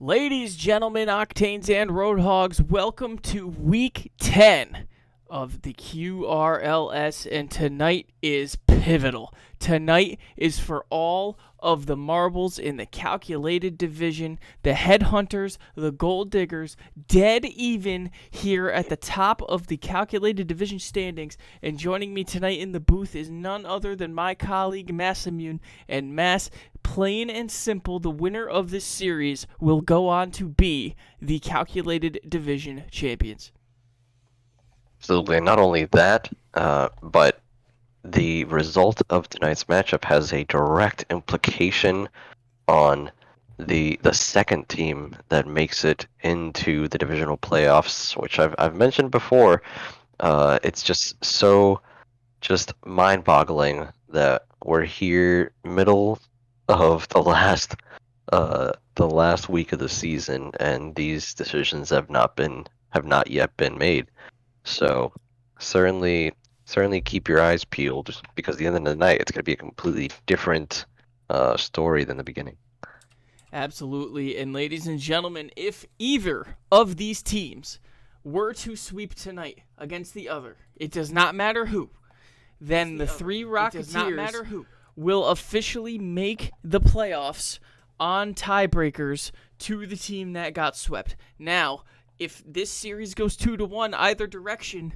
Ladies, gentlemen, Octanes, and Roadhogs, welcome to Week 10 of the QRLS, and tonight is pivotal. Tonight is for all of the marbles in the calculated division, the headhunters, the gold diggers, dead even here at the top of the calculated division standings. And joining me tonight in the booth is none other than my colleague Massimune. And Mass, plain and simple, the winner of this series will go on to be the calculated division champions. Absolutely. Not only that, but the result of tonight's matchup has a direct implication on the second team that makes it into the divisional playoffs, which I've mentioned before. It's just mind-boggling that we're here middle of the last week of the season, and these decisions have not yet been made. So certainly keep your eyes peeled, because at the end of the night it's going to be a completely different story than the beginning. Absolutely. And ladies and gentlemen, if either of these teams were to sweep tonight against the other, it does not matter who, then the three Rocketeers will officially make the playoffs on tiebreakers to the team that got swept. Now, if this series goes 2-1 either direction,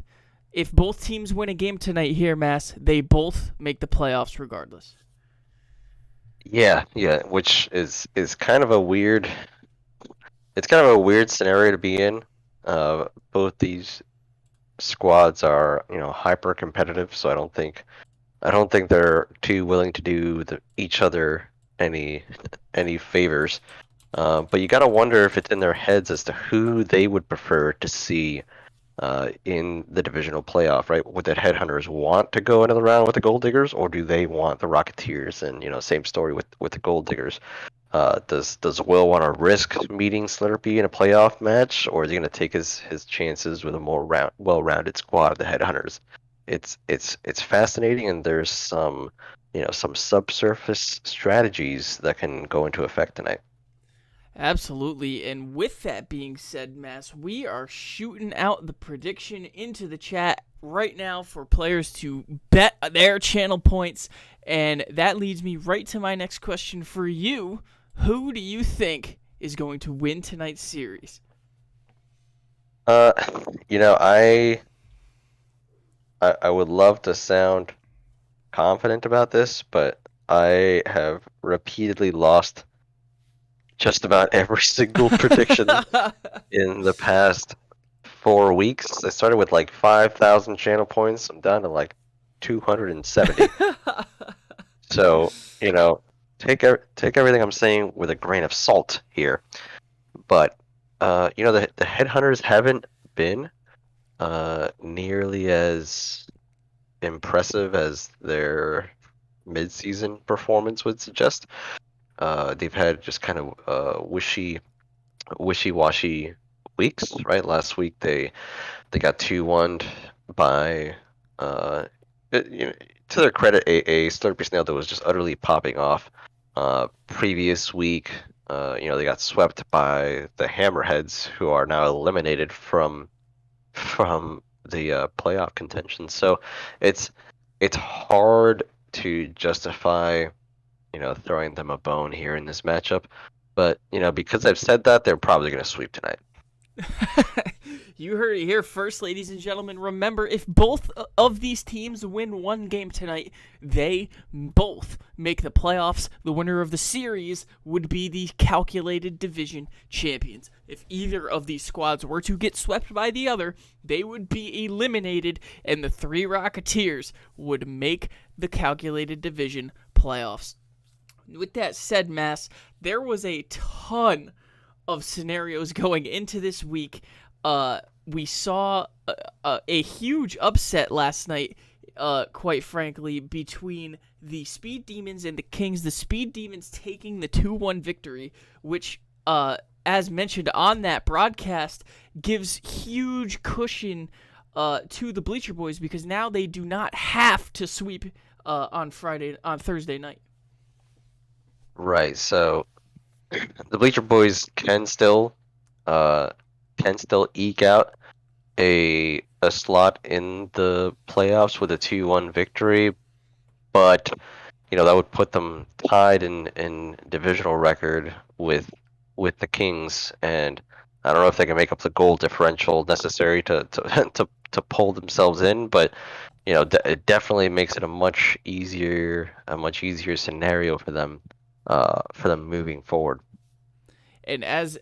if both teams win a game tonight here, Mass, they both make the playoffs regardless. Yeah, which is kind of a weird. It's kind of a weird scenario to be in. Both these squads are, hyper competitive, so I don't think they're too willing to do each other any any favors. But you gotta wonder if it's in their heads as to who they would prefer to see in the divisional playoff, right? Would the Headhunters want to go another round with the Gold Diggers, or do they want the Rocketeers? And same story with the Gold Diggers. Does Will want to risk meeting Slurpee in a playoff match, or is he going to take his chances with a more well-rounded squad of the Headhunters? It's fascinating, and there's some subsurface strategies that can go into effect tonight. Absolutely. And with that being said, Mass, we are shooting out the prediction into the chat right now for players to bet their channel points. And that leads me right to my next question for you. Who do you think is going to win tonight's series? Uh, I would love to sound confident about this, but I have repeatedly lost just about every single prediction in the past 4 weeks. I started with like 5,000 channel points. I'm down to like 270. So, take everything I'm saying with a grain of salt here. But, the Headhunters haven't been nearly as impressive as their mid-season performance would suggest. They've had just kind of wishy-washy weeks, right? Last week they got 2-1 by to their credit, a Slurpee Snail that was just utterly popping off. Previous week, they got swept by the Hammerheads, who are now eliminated from the playoff contention. So it's hard to justify throwing them a bone here in this matchup. But because I've said that, they're probably going to sweep tonight. You heard it here first, ladies and gentlemen. Remember, if both of these teams win one game tonight, they both make the playoffs. The winner of the series would be the calculated division champions. If either of these squads were to get swept by the other, they would be eliminated, and the three Rocketeers would make the calculated division playoffs. With that said, Mass, there was a ton of scenarios going into this week. We saw a huge upset last night, quite frankly, between the Speed Demons and the Kings. The Speed Demons taking the 2-1 victory, which, as mentioned on that broadcast, gives huge cushion to the Bleacher Boys, because now they do not have to sweep on Thursday night. Right. So the Bleacher Boys uh can still eke out a slot in the playoffs with a 2-1 victory, but that would put them tied in divisional record with the Kings, and I don't know if they can make up the goal differential necessary to to pull themselves in, but it definitely makes it a much easier scenario for them moving forward. And as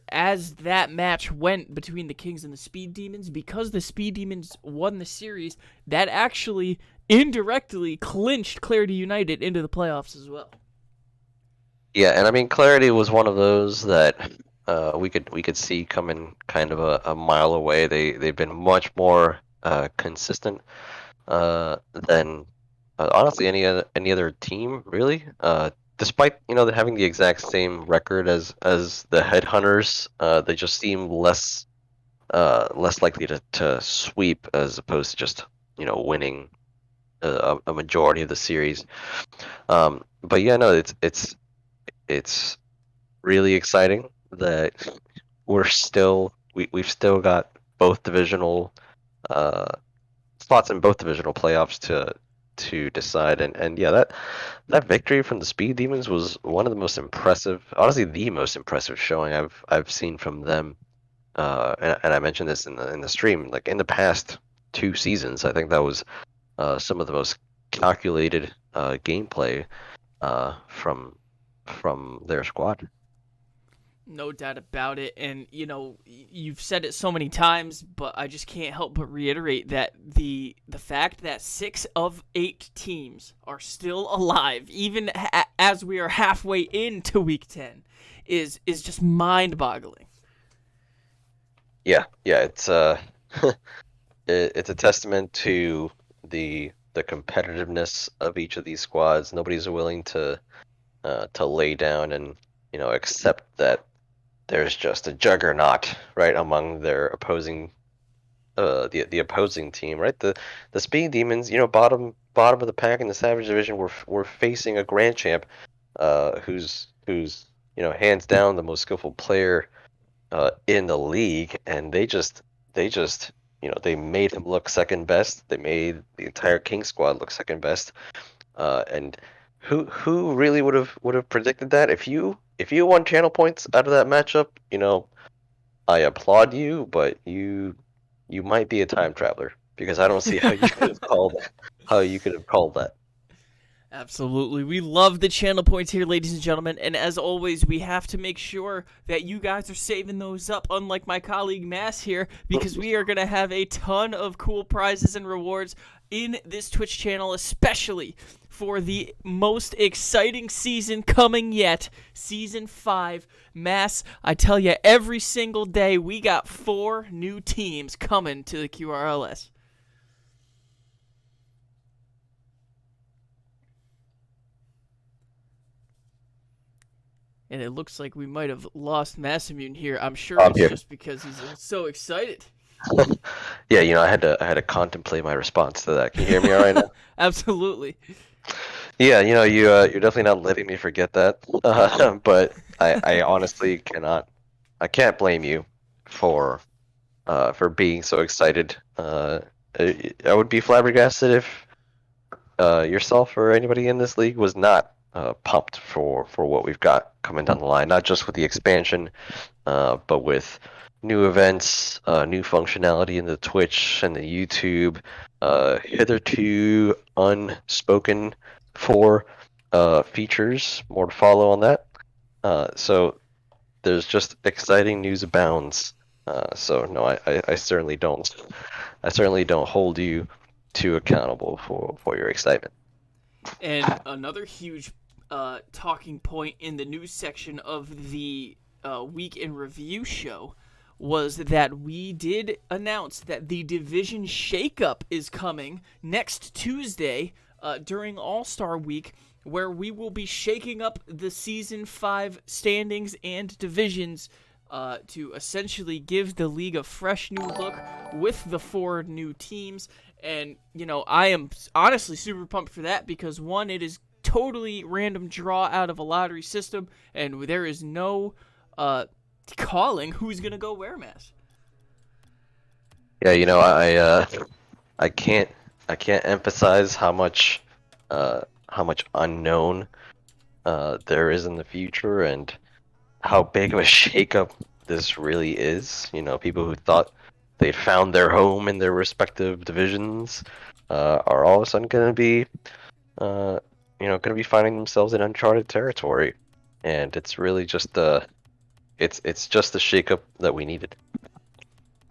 that match went between the Kings and the Speed Demons, because the Speed Demons won the series, that actually indirectly clinched Clarity United into the playoffs as well. Yeah, and I mean Clarity was one of those that we could see coming kind of a mile away. They've been much more consistent than honestly any other team really. Despite having the exact same record as the Headhunters, they just seem less likely to sweep as opposed to just winning a majority of the series. But yeah, no, it's really exciting that we've still got both divisional uh, spots in both divisional playoffs to decide. And yeah, that victory from the Speed Demons was one of the most impressive, honestly, the most impressive showing I've seen from them. And I mentioned this in the stream. Like in the past 2 seasons, I think that was some of the most calculated gameplay from their squad. No doubt about it. And, you've said it so many times, but I just can't help but reiterate that the fact that 6 of 8 teams are still alive, even as we are halfway into Week 10, is just mind-boggling. Yeah, it's a testament to the competitiveness of each of these squads. Nobody's willing to lay down and accept that there's just a juggernaut right among their opposing the opposing team, right? The Speed Demons, bottom of the pack in the Savage Division, were facing a Grand Champ, who's hands down the most skillful player in the league, and they just they made him look second best. They made the entire King squad look second best. And who really would have predicted that? If you won channel points out of that matchup, I applaud you, but you might be a time traveler because I don't see how you could have called that. Absolutely. We love the channel points here, ladies and gentlemen. And as always, we have to make sure that you guys are saving those up, unlike my colleague Mass here, because we are going to have a ton of cool prizes and rewards in this Twitch channel, especially for the most exciting season coming yet, Season 5. Mass, I tell you, every single day we got 4 new teams coming to the QRLS. And it looks like we might have lost Massimune here. I'm sure I'm it's here. just because he's so excited. Yeah, I had to contemplate my response to that. Can you hear me all right now? Absolutely. Yeah, you're definitely not letting me forget that. But I honestly cannot. I can't blame you for being so excited. I would be flabbergasted if yourself or anybody in this league was not pumped for what we've got coming down the line. Not just with the expansion, but with new events, new functionality in the Twitch and the YouTube, hitherto unspoken for features. More to follow on that. So there's just exciting news abounds. So no, I certainly don't. I certainly don't hold you too accountable for your excitement. And another huge talking point in the news section of the Week in Review show was that we did announce that the division shakeup is coming next Tuesday during All-Star Week, where we will be shaking up the Season 5 standings and divisions to essentially give the league a fresh new look with the 4 new teams. And, I am honestly super pumped for that because, one, it is totally random draw out of a lottery system, and there is no calling who's gonna go wear a mask. Yeah, I can't emphasize how much unknown there is in the future and how big of a shakeup this really is. You know, people who thought they'd found their home in their respective divisions are all of a sudden going to be, going to be finding themselves in uncharted territory, and it's really just it's just the shakeup that we needed.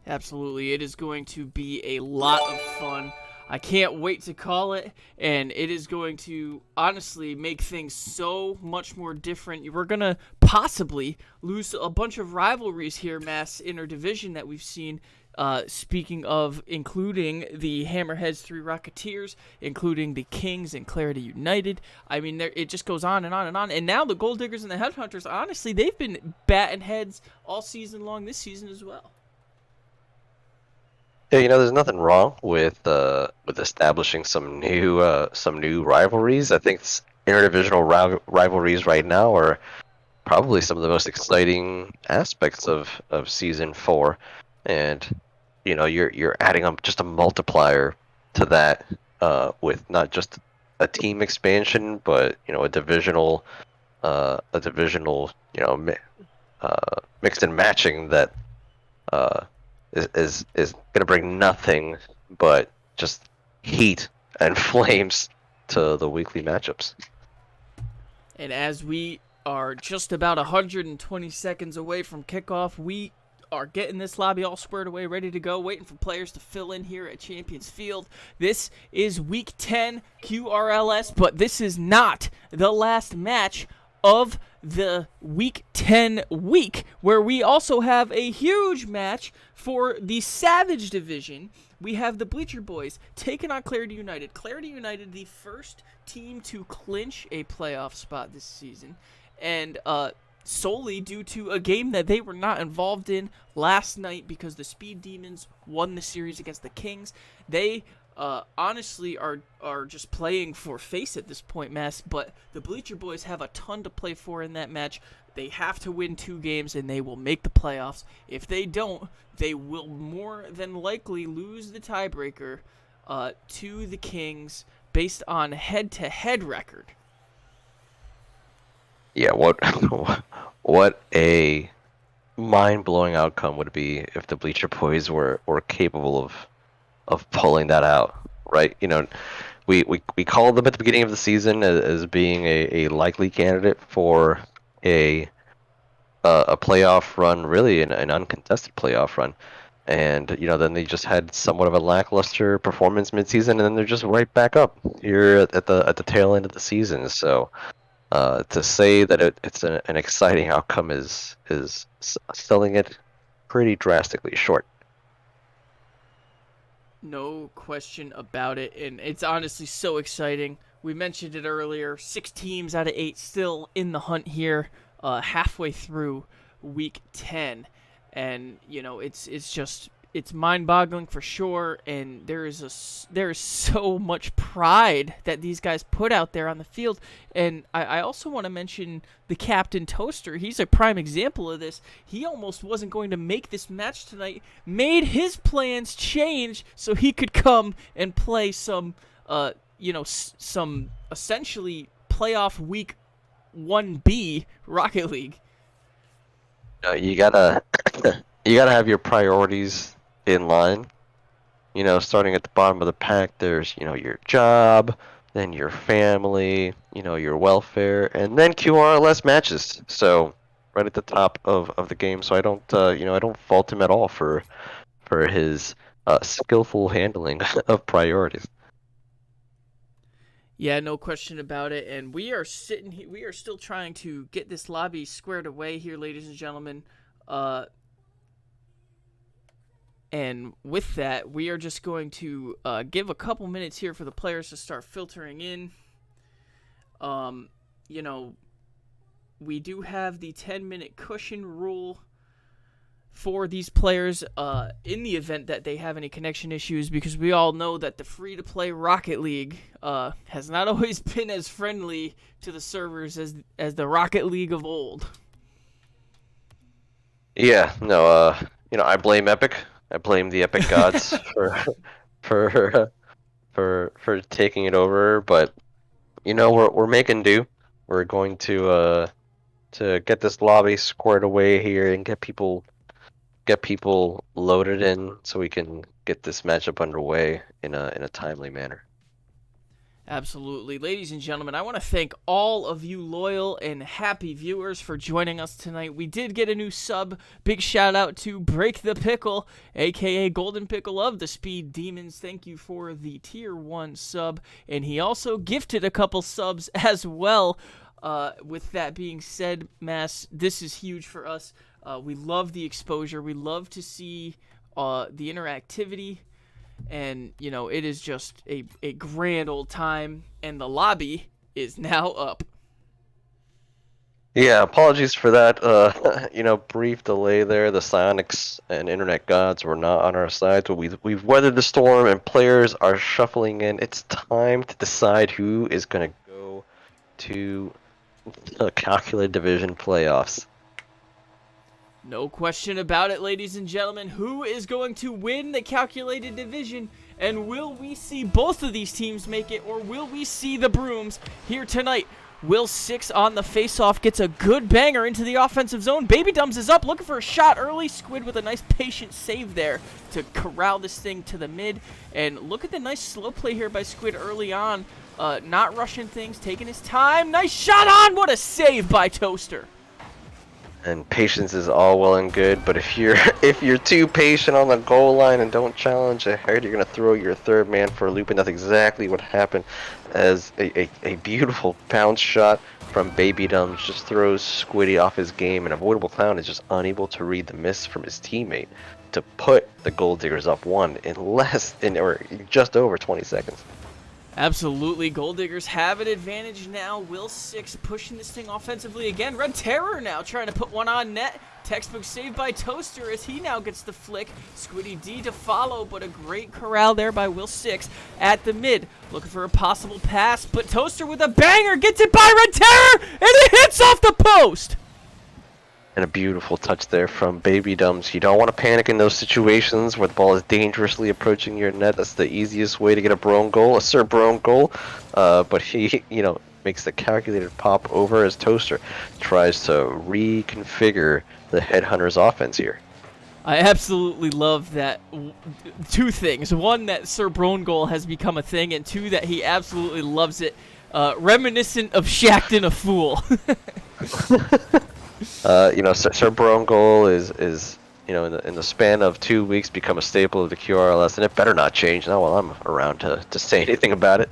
Absolutely. It is going to be a lot of fun. I can't wait to call it, and it is going to honestly make things so much more different. We're going to possibly lose a bunch of rivalries here, Mass, in our division that we've seen. Speaking of including the Hammerheads 3 Rocketeers, including the Kings and Clarity United. I mean, it just goes on and on and on. And now the Gold Diggers and the Headhunters, honestly, they've been batting heads all season long this season as well. Yeah, there's nothing wrong with establishing some new rivalries. I think interdivisional rivalries right now are probably some of the most exciting aspects of season 4, and you're adding up just a multiplier to that with not just a team expansion, but a divisional mixed and matching that uh, is going to bring nothing but just heat and flames to the weekly matchups. And as we are just about 120 seconds away from kickoff, we are getting this lobby all squared away, ready to go, waiting for players to fill in here at Champions Field. This is Week 10 QRLS, but this is not the last match of the Week 10 week, where we also have a huge match for the Savage Division. We have the Bleacher Boys taking on Clarity United. Clarity United, the first team to clinch a playoff spot this season, and solely due to a game that they were not involved in last night because the Speed Demons won the series against the Kings. They honestly are just playing for face at this point, Mass, but the Bleacher Boys have a ton to play for in that match. They have to win 2 games and they will make the playoffs. If they don't, they will more than likely lose the tiebreaker to the Kings based on head-to-head record. Yeah, what a mind-blowing outcome would it be if the Bleacher Boys were capable of pulling that out, right? We called them at the beginning of the season as being a likely candidate for a playoff run, really an uncontested playoff run, and then they just had somewhat of a lackluster performance midseason, and then they're just right back up here at the tail end of the season. So to say that it's an exciting outcome is selling it pretty drastically short. No question about it, and it's honestly so exciting. We mentioned it earlier, 6 teams out of 8 still in the hunt here, halfway through Week 10, and it's mind-boggling for sure. And there is so much pride that these guys put out there on the field. And I also want to mention the Captain Toaster. He's a prime example of this. He almost wasn't going to make this match tonight, made his plans change so he could come and play some essentially playoff week 1B Rocket League. You gotta you gotta have your priorities in line. Starting at the bottom of the pack, there's your job, then your family, your welfare, and then QRLS matches. So right at the top of the game. So I don't fault him at all for his skillful handling of priorities. Yeah, no question about it. And we are sitting here, we are still trying to get this lobby squared away here, ladies and gentlemen. And with that, we are just going to give a couple minutes here for the players to start filtering in. We do have the 10-minute cushion rule for these players in the event that they have any connection issues, because we all know that the free-to-play Rocket League has not always been as friendly to the servers as the Rocket League of old. Yeah, no, I blame Epic. I blame the Epic gods for for taking it over, but we're making do. We're going to get this lobby squared away here and get people loaded in so we can get this matchup underway in a timely manner. Absolutely. Ladies and gentlemen, I want to thank all of you loyal and happy viewers for joining us tonight. We did get a new sub. Big shout out to Break the Pickle, aka Golden Pickle of the Speed Demons. Thank you for the tier 1 sub. And he also gifted a couple subs as well. With that being said, Mass, this is huge for us. We love the exposure. We love to see the interactivity. And, it is just a grand old time, and the lobby is now up. Yeah, apologies for that. Brief delay there. The psionics and internet gods were not on our side, but we've weathered the storm, and players are shuffling in. It's time to decide who is going to go to the calculated division playoffs. No question about it, ladies and gentlemen. Who is going to win the calculated division? And will we see both of these teams make it, or will we see the Brooms here tonight? Will 6 on the face-off gets a good banger into the offensive zone. Baby Dumbs is up, looking for a shot early. Squid with a nice patient save there to corral this thing to the mid. And look at the nice slow play here by Squid early on. Not rushing things, taking his time. Nice shot on! What a save by Toaster. And patience is all well and good, but if you're too patient on the goal line and don't challenge ahead, you're gonna throw your third man for a loop, and that's exactly what happened. As a beautiful bounce shot from Baby Dumbs just throws Squiddy off his game, and Avoidable Clown is just unable to read the miss from his teammate to put the Gold Diggers up 1 or just over 20 seconds. Absolutely. Gold Diggers have an advantage now. Will 6 pushing this thing offensively again. Red Terror now trying to put one on net. Textbook save by Toaster as he now gets the flick. Squiddy D to follow, but a great corral there by Will 6 at the mid. Looking for a possible pass, but Toaster with a banger gets it by Red Terror, and it hits off the post. And a beautiful touch there from Baby Dumbs. You don't want to panic in those situations where the ball is dangerously approaching your net. That's the easiest way to get a Brone goal, a Sir Brone goal. But he, makes the calculated pop over as Toaster tries to reconfigure the Headhunters offense here. I absolutely love that. Two things. One, that Sir Brone goal has become a thing, and two, that he absolutely loves it. Reminiscent of Shackton a Fool. Sir Brone goal is in the span of 2 weeks become a staple of the QRLS, and it better not change now while I'm around to say anything about it.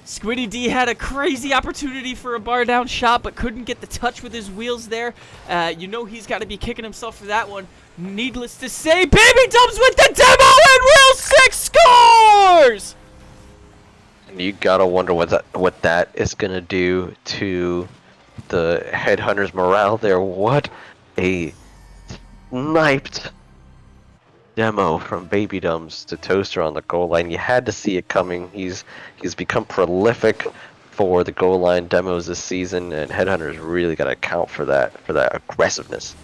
Squiddy D had a crazy opportunity for a bar down shot, but couldn't get the touch with his wheels there. He's got to be kicking himself for that one. Needless to say, Baby Dumbs with the demo, and Will 6 scores! And you gotta wonder what that is gonna do to the Headhunters' morale there. What a sniped demo from Baby Dumbs to Toaster on the goal line. You had to see it coming. He's become prolific for the goal line demos this season, and Headhunters really got to account for that aggressiveness.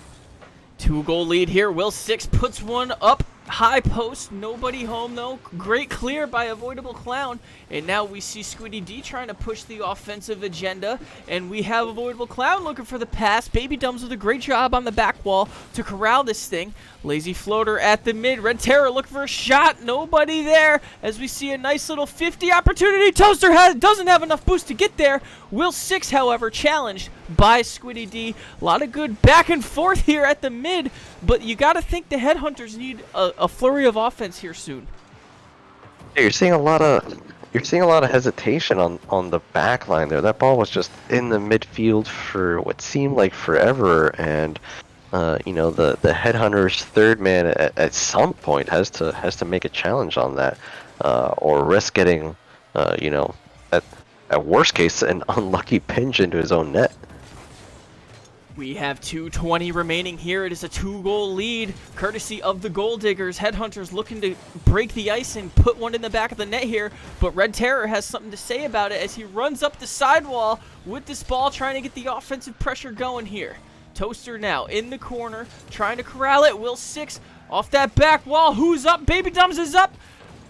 2-goal lead here. Will 6 puts one up. High post, nobody home though. Great clear by Avoidable Clown. And now we see Squiddy D trying to push the offensive agenda. And we have Avoidable Clown looking for the pass. Baby Dumbs with a great job on the back wall to corral this thing. Lazy floater at the mid. Red Terror looking for a shot. Nobody there as we see a nice little 50 opportunity. Toaster doesn't have enough boost to get there. Will 6, however, challenged by Squiddy D. A lot of good back and forth here at the mid. But you got to think the Headhunters need a flurry of offense here soon. Yeah, you're seeing a lot of hesitation on the back line there. That ball was just in the midfield for what seemed like forever, and the Headhunters' third man at some point has to make a challenge on that, or risk getting at worst case an unlucky pinch into his own net. We have 2:20 remaining here. It is a 2-goal lead, courtesy of the Gold Diggers. Headhunters looking to break the ice and put one in the back of the net here, but Red Terror has something to say about it as he runs up the sidewall with this ball, trying to get the offensive pressure going here. Toaster now in the corner, trying to corral it. Will 6 off that back wall. Who's up? Baby Dumbs is up.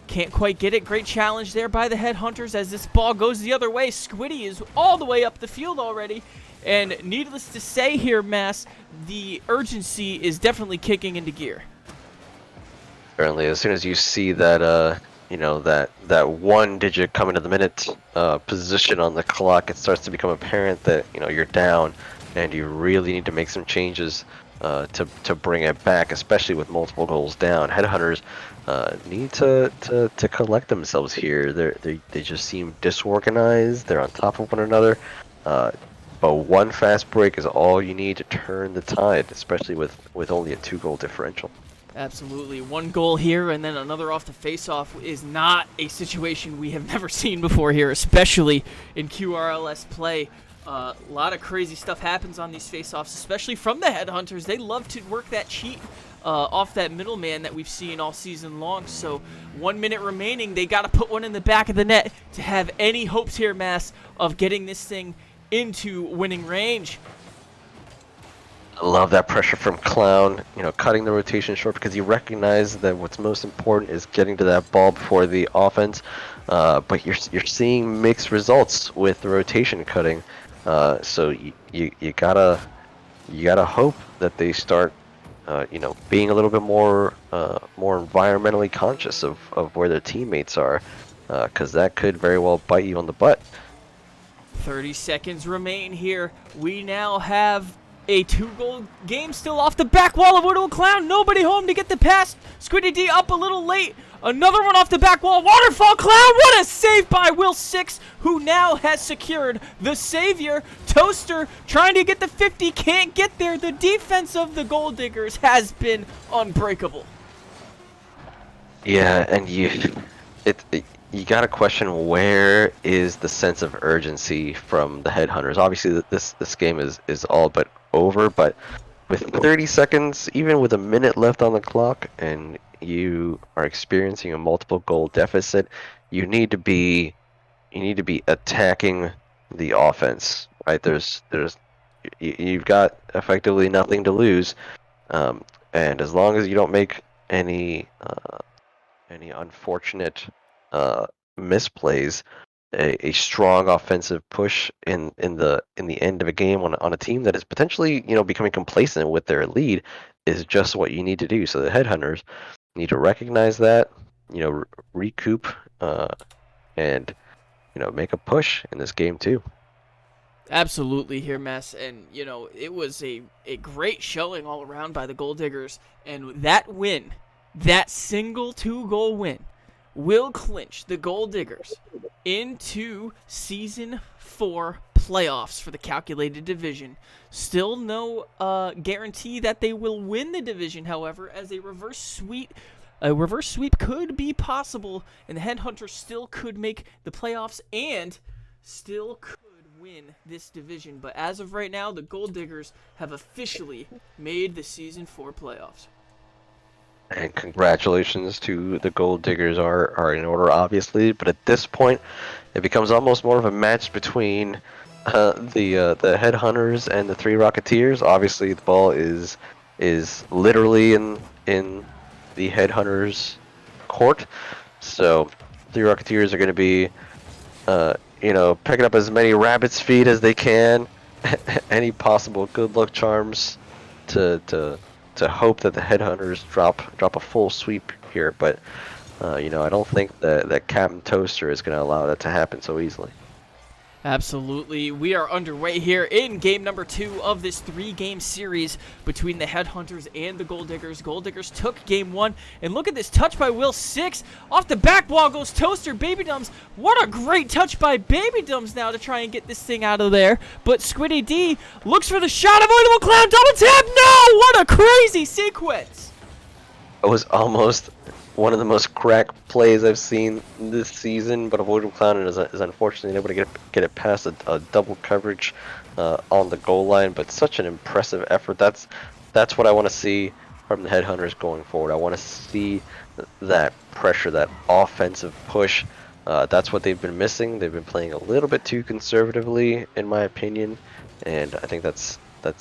Can't quite get it. Great challenge there by the Headhunters as this ball goes the other way. Squiddy is all the way up the field already. And needless to say here, Mass, the urgency is definitely kicking into gear. Certainly, as soon as you see that, that one digit coming to the minute position on the clock, it starts to become apparent that, you're down and you really need to make some changes to bring it back, especially with multiple goals down. Headhunters need to collect themselves here. They just seem disorganized. They're on top of one another. But one fast break is all you need to turn the tide, especially with only a 2-goal differential. Absolutely. 1 goal here and then another off the face-off is not a situation we have never seen before here, especially in QRLS play. A lot of crazy stuff happens on these face-offs, especially from the Headhunters. They love to work that cheat off that middleman that we've seen all season long. So 1 minute remaining, they got to put one in the back of the net to have any hopes here, Mass, of getting this thing into winning range. I love that pressure from Clown, cutting the rotation short because he recognizes that what's most important is getting to that ball before the offense. But you're seeing mixed results with the rotation cutting. So you gotta hope that they start, being a little bit more environmentally conscious of where their teammates are, because that could very well bite you on the butt. 30 seconds remain here. We now have a 2-goal game still off the back wall of Widow Clown. Nobody home to get the pass. Squiddy D up a little late. Another one off the back wall. Waterfall Clown. What a save by Will 6, who now has secured the savior. Toaster trying to get the 50. Can't get there. The defense of the Gold Diggers has been unbreakable. Yeah, and you got to question, where is the sense of urgency from the Headhunters? Obviously, this game is all but over, but with 30 seconds, even with a minute left on the clock, and you are experiencing a multiple goal deficit, you need to be attacking the offense, right? You've got effectively nothing to lose, and as long as you don't make any unfortunate misplays, a strong offensive push in the end of a game on a team that is potentially becoming complacent with their lead is just what you need to do. So the Headhunters need to recognize that, recoup, and make a push in this game too. Absolutely here, Mess, and it was a great showing all around by the Gold Diggers, and that win, that single 2-goal win, will clinch the Gold Diggers into Season 4 playoffs for the calculated division. Still no guarantee that they will win the division, however, as a reverse sweep could be possible, and the Headhunters still could make the playoffs and still could win this division. But as of right now, the Gold Diggers have officially made the Season 4 playoffs. And congratulations to the Gold Diggers are in order, obviously, but at this point, it becomes almost more of a match between the Headhunters and the 3 Rocketeers. Obviously, the ball is literally in the Headhunters' court, so 3 Rocketeers are going to be, picking up as many rabbit's feet as they can, any possible good luck charms to hope that the Headhunters drop a full sweep here, but I don't think that Captain Toaster is going to allow that to happen so easily. Absolutely. We are underway here in game number 2 of this 3-game series between the Headhunters and the Gold Diggers. Gold Diggers took game 1, and look at this touch by Will 6. Off the back wall goes Toaster. Baby Dumbs, what a great touch by Baby Dumbs now to try and get this thing out of there. But Squiddy D looks for the shot. Avoidable Clown, double tap. No! What a crazy sequence. It was almost one of the most crack plays I've seen this season, but Avoidable Clown is unfortunately able to get it past a double coverage on the goal line. But such an impressive effort. That's what I want to see from the Headhunters going forward. I want to see that pressure, that offensive push. That's what they've been missing. They've been playing a little bit too conservatively, in my opinion, and I think that's what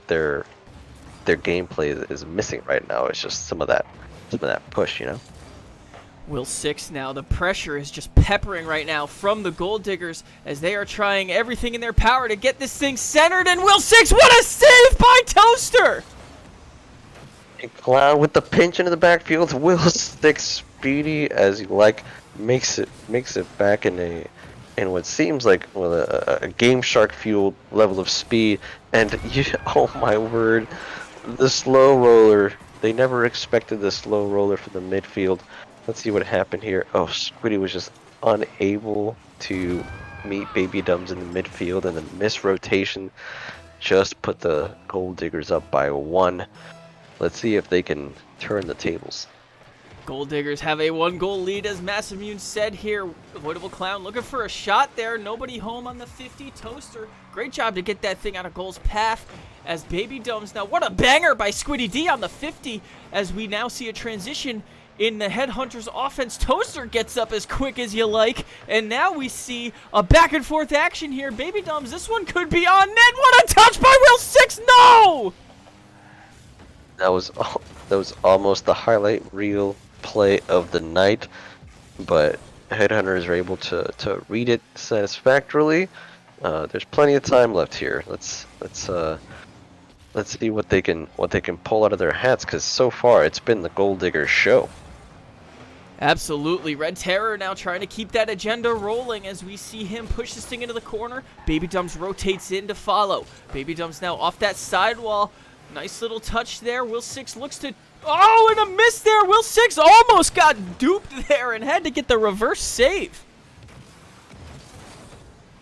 their gameplay is missing right now. It's just some of that push, you know. Will 6 now. The pressure is just peppering right now from the Gold Diggers as they are trying everything in their power to get this thing centered. And Will 6, what a save by Toaster! And Clown with the pinch into the backfield. Will 6 speedy as you like, makes it back in what seems like a Game Shark fueled level of speed. And oh my word, the slow roller. They never expected the slow roller from the midfield. Let's see what happened here. Oh, Squiddy was just unable to meet Baby Dumbs in the midfield, and the missed rotation just put the Gold Diggers up by 1. Let's see if they can turn the tables. Gold Diggers have a 1-goal lead, as Massimune said here. Avoidable Clown looking for a shot there. Nobody home on the 50. Toaster, great job to get that thing out of goal's path. As Baby Dumbs now, what a banger by Squiddy D on the 50. As we now see a transition in the Headhunters offense. Toaster gets up as quick as you like, and now we see a back and forth action here. Baby Dumbs, this one could be on net. What a touch by Will 6. No! That was almost the highlight reel play of the night, but Headhunters are able to read it satisfactorily. There's plenty of time left here. Let's see what they can pull out of their hats, because so far it's been the Gold Diggers show. Absolutely. Red Terror now trying to keep that agenda rolling as we see him push this thing into the corner. Baby Dumbs rotates in to follow. Baby Dumbs now off that sidewall. Nice little touch there. Will 6 looks to... Oh, and a miss there. Will 6 almost got duped there and had to get the reverse save.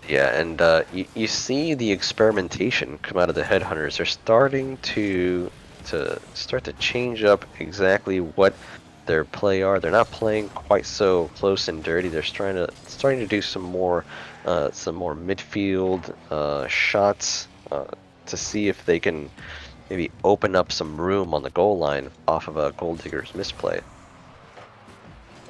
Yeah, and you see the experimentation come out of the Headhunters. They're starting to change up exactly what their play are. They're not playing quite so close and dirty. They're starting to do some more midfield shots to see if they can maybe open up some room on the goal line off of a Gold Diggers misplay.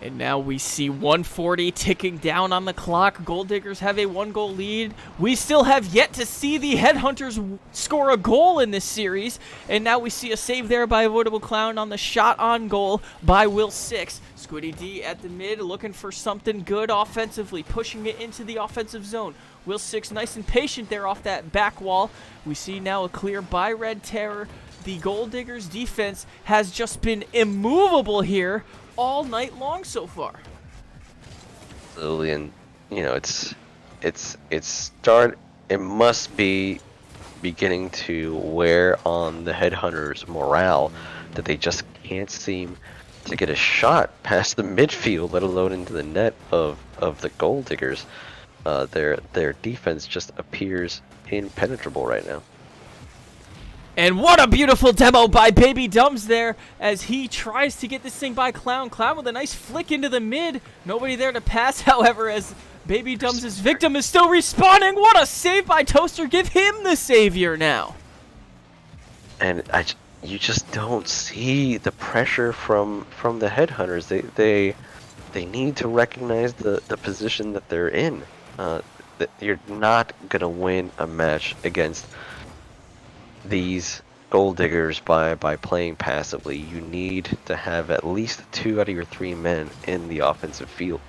And now we see 140 ticking down on the clock. Gold Diggers have a 1-goal lead. We still have yet to see the Headhunters score a goal in this series. And now we see a save there by Avoidable Clown on the shot on goal by Will 6. Squiddy D at the mid looking for something good offensively, pushing it into the offensive zone. Will 6 nice and patient there off that back wall. We see now a clear by Red Terror. The Gold Diggers defense has just been immovable here all night long so far. Absolutely, and you know it must be beginning to wear on the Headhunters' morale that they just can't seem to get a shot past the midfield, let alone into the net of the Gold Diggers. Their defense just appears impenetrable right now. And what a beautiful demo by Baby Dumbs there as he tries to get this thing by Clown. Clown with a nice flick into the mid. Nobody there to pass, however, as Baby Dumbs' victim is still respawning. What a save by Toaster. Give him the savior now. And you just don't see the pressure from the Headhunters. They need to recognize the position that they're in. That you're not gonna win a match against these Gold Diggers by playing passively. You need to have at least 2 out of your 3 men in the offensive field.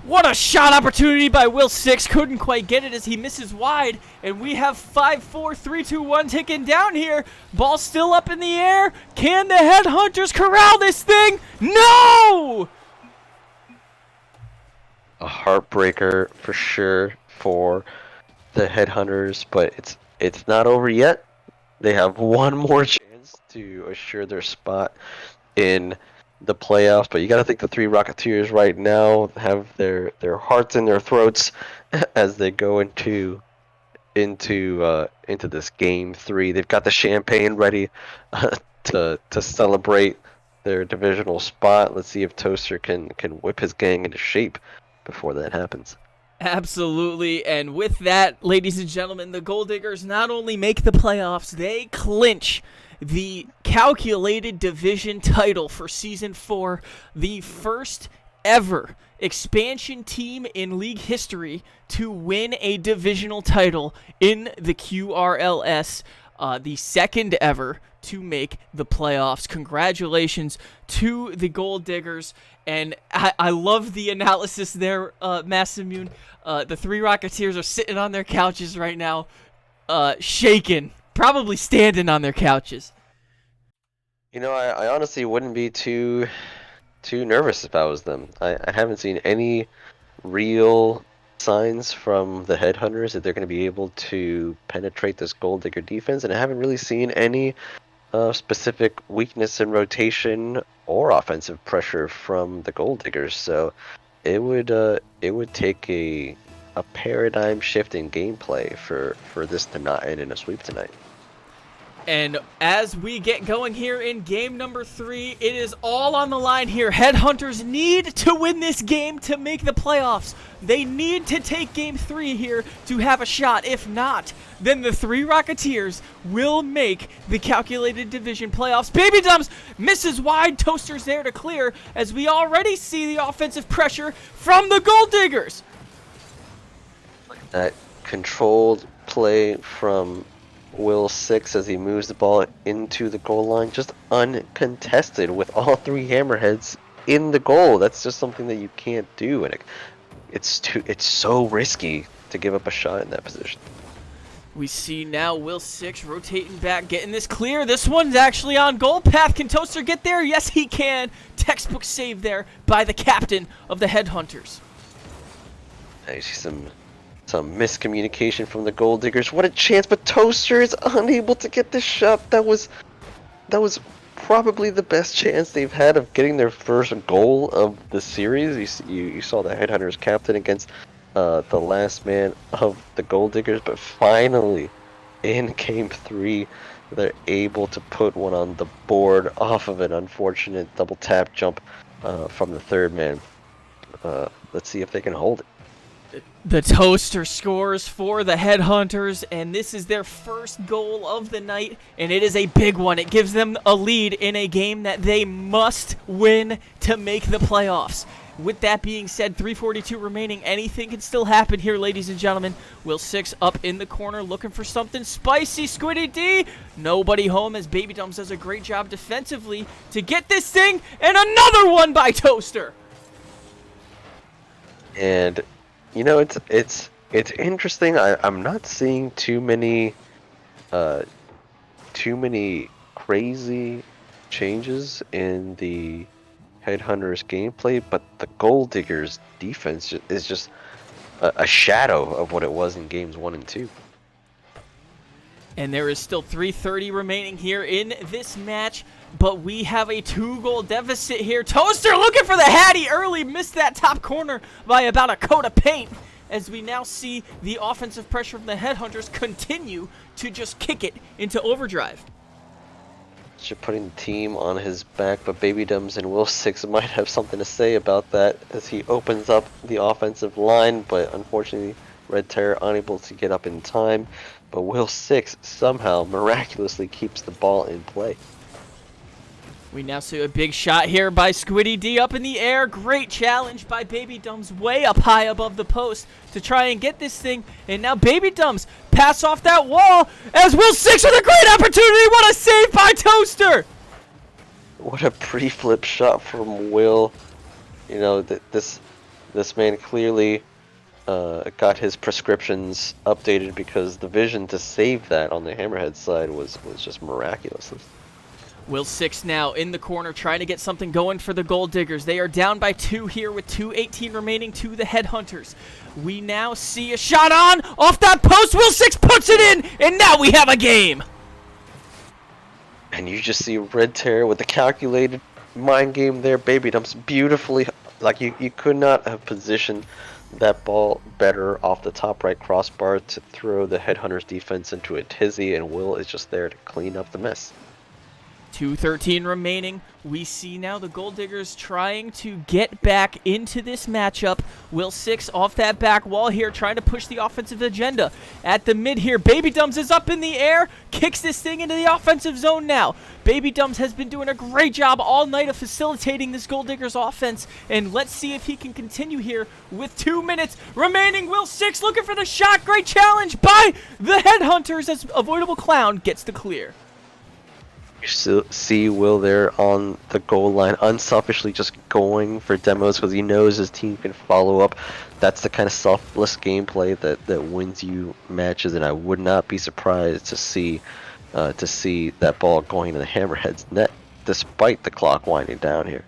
What a shot opportunity by Will 6. Couldn't quite get it as he misses wide. And we have 5, 4, 3, 2, 1 ticking down here. Ball still up in the air. Can the Headhunters corral this thing? No! A heartbreaker for sure for the Headhunters, but it's not over yet. They have one more chance to assure their spot in the playoffs, but you got to think the 3 Rocketeers right now have their hearts in their throats as they go into this game 3. They've got the champagne ready to celebrate their divisional spot. Let's see if Toaster can whip his gang into shape before that happens. Absolutely. And with that, ladies and gentlemen, the Gold Diggers not only make the playoffs, they clinch the calculated division title for Season 4, the first ever expansion team in league history to win a divisional title in the QRLS, the second ever to make the playoffs. Congratulations to the Gold Diggers. And I love the analysis there, Massimune. The three Rocketeers are sitting on their couches right now, shaking, probably standing on their couches. You know, I honestly wouldn't be too nervous if I was them. I haven't seen any real signs from the Headhunters that they're going to be able to penetrate this Gold Digger defense, and I haven't really seen any specific weakness in rotation or offensive pressure from the Gold Diggers. So it would take a paradigm shift in gameplay for this to not end in a sweep tonight. And as we get going here in game number 3, it is all on the line here. Headhunters need to win this game to make the playoffs. They need to take game 3 here to have a shot. If not, then the three Rocketeers will make the calculated division playoffs. Baby Dumps misses wide. Toaster's there to clear, as we already see the offensive pressure from the Gold Diggers. That controlled play from Will 6 as he moves the ball into the goal line, just uncontested with all three hammerheads in the goal. That's just something that you can't do, and it's so risky to give up a shot in that position. We see now Will 6 rotating back, getting this clear. This one's actually on goal path. Can Toaster get there? Yes, he can. Textbook save there by the captain of the Headhunters. I see some miscommunication from the Gold Diggers. What a chance, but Toaster is unable to get the shot. That was probably the best chance they've had of getting their first goal of the series. You saw the Headhunters captain against the last man of the Gold Diggers, but finally in game 3 they're able to put one on the board off of an unfortunate double tap jump from the third man. Let's see if they can hold it. The Toaster scores for the Headhunters, and this is their first goal of the night, and it is a big one. It gives them a lead in a game that they must win to make the playoffs. With that being said, 3:42 remaining. Anything can still happen here, ladies and gentlemen. Will 6 up in the corner looking for something spicy. Squiddy D, nobody home, as Baby Dumps does a great job defensively to get this thing, and another one by Toaster. And you know, it's interesting. I'm not seeing too many crazy changes in the Headhunters gameplay, but the Gold Diggers defense is just a shadow of what it was in games 1 and 2. And there is still 3:30 remaining here in this match, but we have a 2-goal deficit here. Toaster looking for the Hattie early, missed that top corner by about a coat of paint, as we now see the offensive pressure from the Headhunters continue to just kick it into overdrive. Just putting the team on his back, but Baby Dumbs and Will 6 might have something to say about that as he opens up the offensive line, but unfortunately Red Terror unable to get up in time. But Will 6 somehow miraculously keeps the ball in play. We now see a big shot here by Squiddy D up in the air. Great challenge by Baby Dumbs way up high above the post to try and get this thing. And now Baby Dumbs pass off that wall as Will 6 with a great opportunity. What a save by Toaster! What a pre-flip shot from Will. You know, this man clearly got his prescriptions updated, because the vision to save that on the Hammerhead side was just miraculous. Will 6 now in the corner trying to get something going for the Gold Diggers. They are down by 2 here with 2:18 remaining to the Headhunters. We now see a shot on off that post. Will 6 puts it in, and now we have a game. And you just see Red Terror with the calculated mind game there. Baby Dumps beautifully, like you could not have positioned that ball better off the top right crossbar to throw the Headhunters defense into a tizzy, and Will is just there to clean up the mess. 2:13 remaining. We see now the Gold Diggers trying to get back into this matchup. Will Six off that back wall here, trying to push the offensive agenda. At the mid here, Baby Dumbs is up in the air, kicks this thing into the offensive zone now. Baby Dumbs has been doing a great job all night of facilitating this Gold Diggers offense, and let's see if he can continue here with 2 minutes remaining. Will Six looking for the shot. Great challenge by the Headhunters as Avoidable Clown gets the clear. You see Will there on the goal line, unselfishly just going for demos because he knows his team can follow up. That's the kind of selfless gameplay that wins you matches, and I would not be surprised to see that ball going to the Hammerhead's net despite the clock winding down here.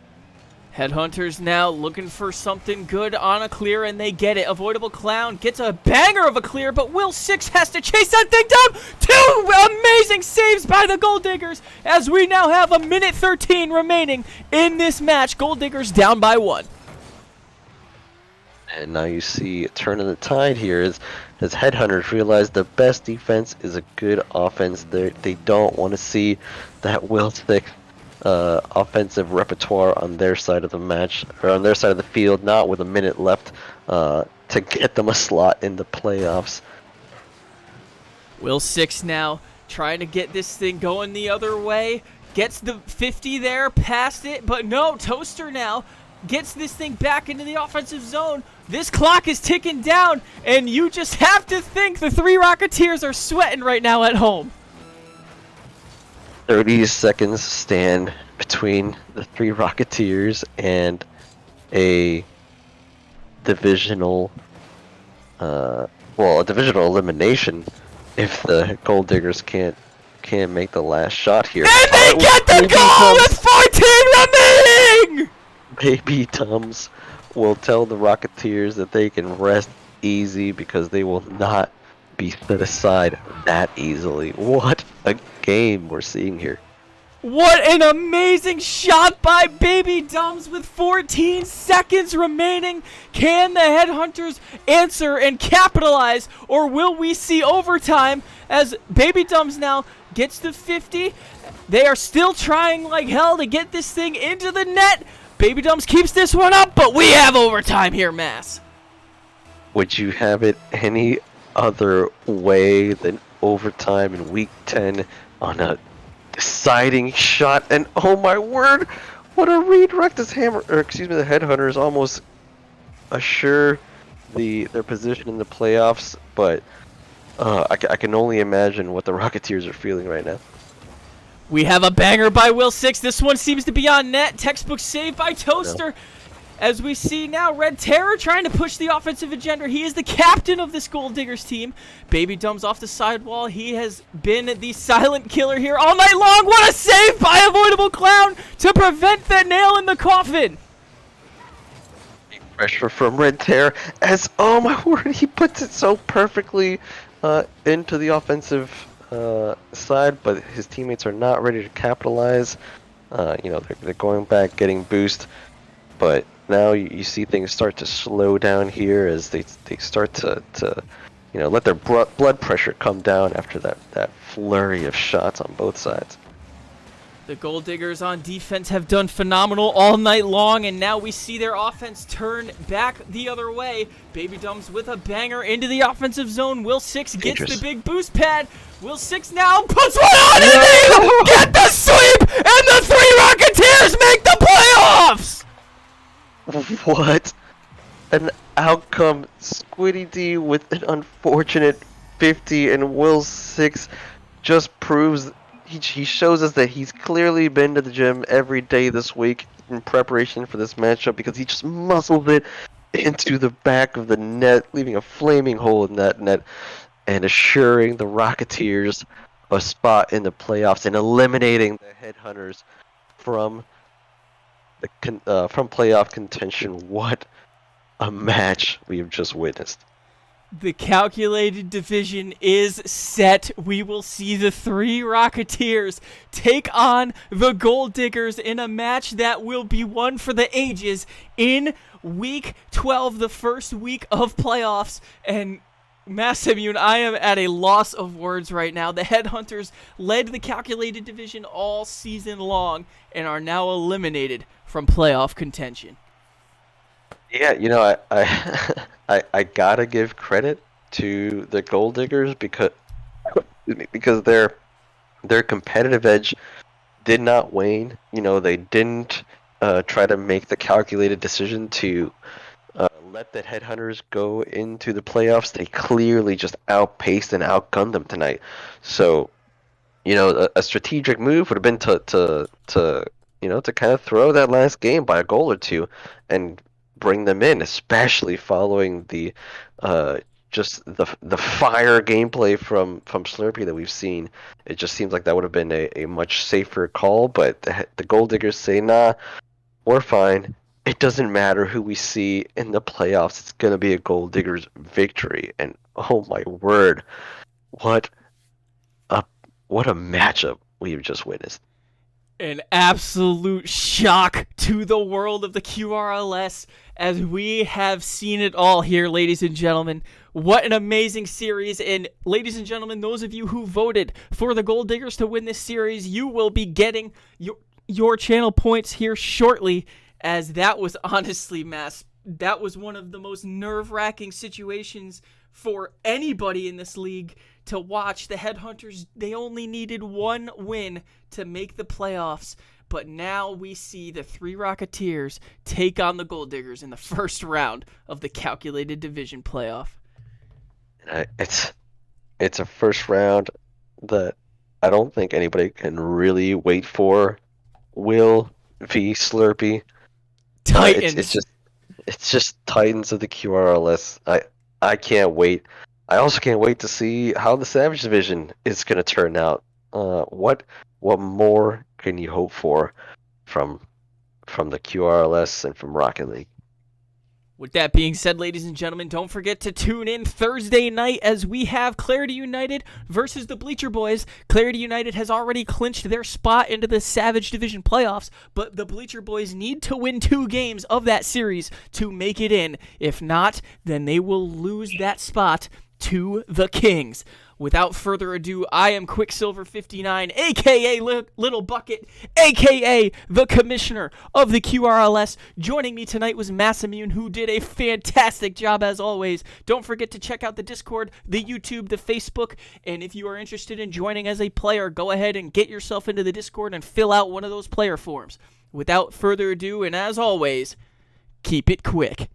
Headhunters now looking for something good on a clear, and they get it. Avoidable Clown gets a banger of a clear, but Will Six has to chase that thing down. 2 amazing saves by the Gold Diggers as we now have 1:13 remaining in this match. Gold Diggers down by 1. And now you see a turn of the tide here as Headhunters realize the best defense is a good offense. They don't want to see that Will Six offensive repertoire on their side of the match, or on their side of the field, not with a minute left to get them a slot in the playoffs. Will Six now trying to get this thing going the other way. Gets the 50 there, past it, but no, Toaster now gets this thing back into the offensive zone. This clock is ticking down, and you just have to think the 3 Rocketeers are sweating right now at home. 30 seconds stand between the 3 Rocketeers and a divisional, a divisional elimination if the Gold Diggers can't make the last shot here. And they get the goal with 14 remaining! Baby Tums will tell the Rocketeers that they can rest easy because they will not be set aside that easily. What a game we're seeing here. What an amazing shot by Baby Dumbs with 14 seconds remaining. Can the Headhunters answer and capitalize, or will we see overtime as Baby Dumbs now gets the 50? They are still trying like hell to get this thing into the net. Baby Dumbs keeps this one up, but we have overtime here, Mass. Would you have it any other way than overtime in week 10 on a deciding shot? And oh my word, what a redirect! This the Headhunters almost assure their position in the playoffs, but I can only imagine what the Rocketeers are feeling right now. We have a banger by Will Six. This one seems to be on net. Textbook save by Toaster. No. As we see now, Red Terror trying to push the offensive agenda. He is the captain of this Gold Diggers team. Baby Dumbs off the sidewall. He has been the silent killer here all night long. What a save by Avoidable Clown to prevent that nail in the coffin. Pressure from Red Terror as, oh my word, he puts it so perfectly into the offensive side, but his teammates are not ready to capitalize. They're going back, getting boost, but now you see things start to slow down here as they start to let their blood pressure come down after that flurry of shots on both sides. The Gold Diggers on defense have done phenomenal all night long, and now we see their offense turn back the other way. Baby Dumbs with a banger into the offensive zone. Will Six gets the big boost pad. Will Six now puts one on, and they get the sweep, and the 3 Rocketeers make the playoffs! What an outcome. Squiddy D with an unfortunate 50, and Will Six just proves, he shows us that he's clearly been to the gym every day this week in preparation for this matchup, because he just muscled it into the back of the net, leaving a flaming hole in that net and assuring the Rocketeers a spot in the playoffs and eliminating the Headhunters from playoff contention. What a match we have just witnessed. The calculated division is set. We will see the 3 Rocketeers take on the Gold Diggers in a match that will be one for the ages in Week 12, the first week of playoffs. And Massimune, I am at a loss of words right now. The Headhunters led the calculated division all season long and are now eliminated from playoff contention. Yeah, I gotta give credit to the Gold Diggers because their competitive edge did not wane. They didn't try to make the calculated decision to let the Headhunters go into the playoffs. They clearly just outpaced and outgunned them tonight. So, a strategic move would have been to kind of throw that last game by a goal or two and bring them in, especially following the just the fire gameplay from Slurpee that we've seen. It just seems like that would have been a much safer call, but the Gold Diggers say, nah, we're fine. It doesn't matter who we see in the playoffs. It's gonna be a Gold Diggers victory. And oh my word, what a what a matchup we've just witnessed. An absolute shock to the world of the QRLS as we have seen it all here, ladies and gentlemen. What an amazing series. And ladies and gentlemen, those of you who voted for the Gold Diggers to win this series, you will be getting your channel points here shortly, as that was honestly, that was one of the most nerve-wracking situations for anybody in this league to watch. The Headhunters, they only needed one win to make the playoffs, but now we see the Three Rocketeers take on the Gold Diggers in the first round of the calculated division playoff. It's a first round that I don't think anybody can really wait for. Will v Slurpee. Titans. It's just Titans of the QRLS. I can't wait. I also can't wait to see how the Savage Division is going to turn out. What more can you hope for from the QRLS and from Rocket League? With that being said, ladies and gentlemen, don't forget to tune in Thursday night as we have Clarity United versus the Bleacher Boys. Clarity United has already clinched their spot into the Savage Division playoffs, but the Bleacher Boys need to win 2 games of that series to make it in. If not, then they will lose that spot to the Kings. Without further ado, I am Quicksilver59, aka Little Bucket, aka the Commissioner of the QRLS. Joining me tonight was Massimune, who did a fantastic job as always. Don't forget to check out the Discord, the YouTube, the Facebook, and if you are interested in joining as a player, go ahead and get yourself into the Discord and fill out one of those player forms. Without further ado, and as always, keep it quick.